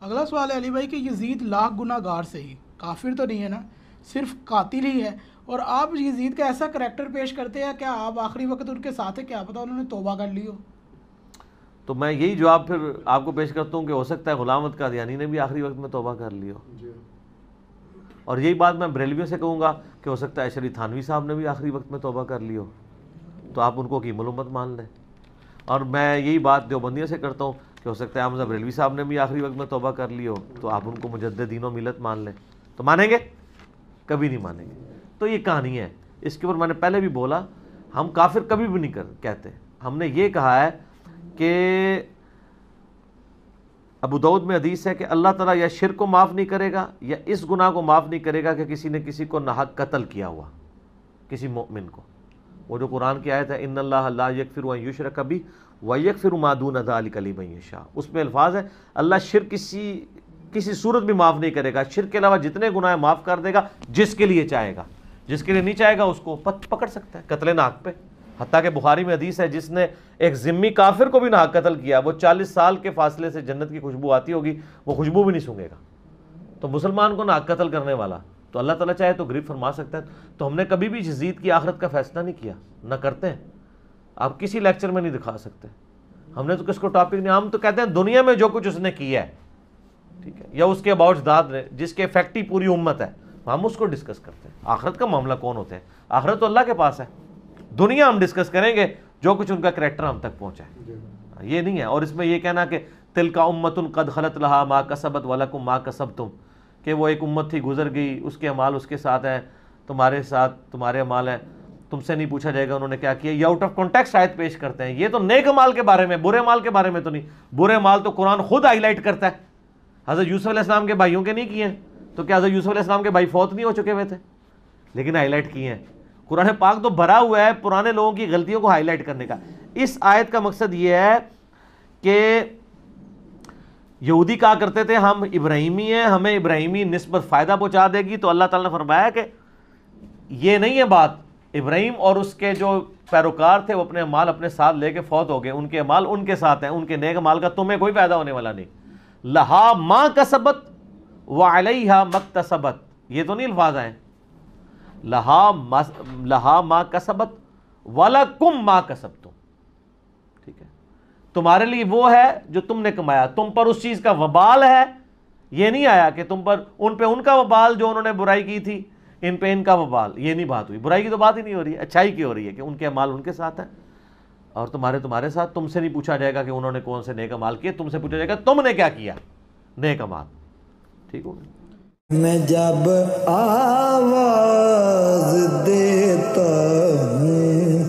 اگلا سوال ہے علی بھائی کہ یزید لاکھ گناہ گار سے ہی کافر تو نہیں ہے نا، صرف قاتل ہی ہے، اور آپ یزید کا ایسا کریکٹر پیش کرتے ہیں، کیا آپ آخری وقت ان کے ساتھ ہیں؟ کیا پتہ انہوں نے توبہ کر لی ہو؟ تو میں یہی جواب پھر آپ کو پیش کرتا ہوں کہ ہو سکتا ہے غلام احمد قادیانی نے بھی آخری وقت میں توبہ کر لی ہو، اور یہی بات میں بریلویوں سے کہوں گا کہ ہو سکتا ہے اشری تھانوی صاحب نے بھی آخری وقت میں توبہ کر لی ہو، تو آپ ان کو حکیم الامت مان لیں۔ اور میں یہی بات دیوبندیوں سے کرتا ہوں کہ ہو سکتا ہے احمد بریلوی صاحب نے بھی آخری وقت میں توبہ کر لی ہو، تو آپ ان کو مجدد دین و ملت مان لیں۔ تو مانیں گے؟ کبھی نہیں مانیں گے۔ تو یہ کہانی ہے، اس کے اوپر میں نے پہلے بھی بولا، ہم کافر کبھی بھی نہیں کہتے۔ ہم نے یہ کہا ہے کہ ابو داؤد میں حدیث ہے کہ اللہ تعالیٰ یا شرک کو معاف نہیں کرے گا یا اس گناہ کو معاف نہیں کرے گا کہ کسی نے کسی کو ناحق قتل کیا ہوا، کسی مومن کو۔ وہ جو قرآن کی آیت ہے ان اللہ لا یغفر ان یشرک بہ ویغفر ما دون ذلک لمن یشاء، اس میں الفاظ ہے اللہ شرک کسی صورت بھی معاف نہیں کرے گا، شرک کے علاوہ جتنے گناہ معاف کر دے گا جس کے لیے چاہے گا، جس کے لیے نہیں چاہے گا اس کو پکڑ سکتا ہے قتل ناحق پہ۔ حتیٰ کہ بخاری میں حدیث ہے جس نے ایک ذمی کافر کو بھی ناحق قتل کیا، وہ 40 سال کے فاصلے سے جنت کی خوشبو آتی ہوگی، وہ خوشبو بھی نہیں سونگے گا۔ تو مسلمان کو ناحق قتل کرنے والا تو اللہ تعالیٰ چاہے تو گریف فرما سکتا ہے۔ تو ہم نے کبھی بھی یزید کی آخرت کا فیصلہ نہیں کیا، نہ کرتے ہیں، آپ کسی لیکچر میں نہیں دکھا سکتے۔ ہم نے تو کس کو ٹاپک نہیں، ہم تو کہتے ہیں دنیا میں جو کچھ اس نے کیا ہے، ٹھیک ہے، یا اس کے اباؤٹ ذات نے جس کے افیکٹ ہی پوری امت ہے، ہم اس کو ڈسکس کرتے ہیں۔ آخرت کا معاملہ کون ہوتے ہیں؟ آخرت تو اللہ کے پاس ہے، دنیا ہم ڈسکس کریں گے جو کچھ ان کا کریکٹر ہم تک پہنچا ہے، یہ نہیں ہے۔ اور اس میں یہ کہنا کہ تلک امۃ قد خلت لہا ما کسبت ولکم ما کسبتم، کہ وہ ایک امت تھی گزر گئی، اس کے اعمال اس کے ساتھ ہیں، تمہارے ساتھ تمہارے اعمال ہیں، تم سے نہیں پوچھا جائے گا انہوں نے کیا کیا۔ یہ آؤٹ آف کانٹیکسٹ آیت پیش کرتے ہیں، یہ تو نیک مال کے بارے میں، برے مال کے بارے میں تو نہیں۔ برے مال تو قرآن خود ہائی لائٹ کرتا ہے، حضرت یوسف علیہ السلام کے بھائیوں کے نہیں کیے ہیں، تو کیا حضرت یوسف علیہ السلام کے بھائی فوت نہیں ہو چکے ہوئے تھے؟ لیکن ہائی لائٹ کیے ہیں۔ قرآن پاک تو بھرا ہوا ہے پرانے لوگوں کی غلطیوں کو ہائی لائٹ کرنے کا۔ اس آیت کا مقصد یہ ہے کہ یہودی کہا کرتے تھے ہم ابراہیمی ہیں، ہمیں ابراہیمی نسبت فائدہ پہنچا دے گی، تو اللہ تعالیٰ نے فرمایا کہ یہ نہیں ہے بات، ابراہیم اور اس کے جو پیروکار تھے وہ اپنے اعمال اپنے ساتھ لے کے فوت ہو گئے، ان کے اعمال ان کے ساتھ ہیں، ان کے نیک اعمال کا تمہیں کوئی فائدہ ہونے والا نہیں۔ لہا ما کسبت وعلیہا مکتسبت، یہ تو نہیں الفاظ آئے، لہا ما کسبت ولکم ما کسبتم، ٹھیک ہے، تمہارے لیے وہ ہے جو تم نے کمایا، تم پر اس چیز کا وبال ہے۔ یہ نہیں آیا کہ تم پر ان پہ ان کا وبال جو انہوں نے برائی کی تھی، ان پہ ان کا وبال، یہ نہیں بات ہوئی، برائی کی تو بات ہی نہیں ہو رہی ہے، اچھائی کی ہو رہی ہے کہ ان کے اعمال ان کے ساتھ ہیں اور تمہارے ساتھ۔ تم سے نہیں پوچھا جائے گا کہ انہوں نے کون سے نیک اعمال کیے، تم سے پوچھا جائے گا تم نے کیا کیا نیک اعمال، ٹھیک ہو گیا۔ میں جب آواز دیتا ہوں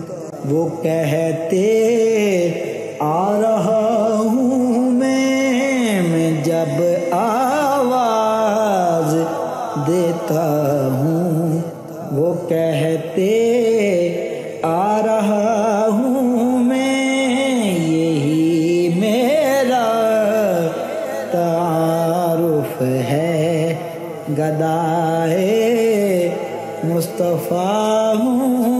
وہ کہتے آ رہا ہوں میں جب آواز دیتا ہوں وہ کہتے آ رہا ہوں میں، یہی میرا تعارف ہے، گدائے مصطفیٰ ہوں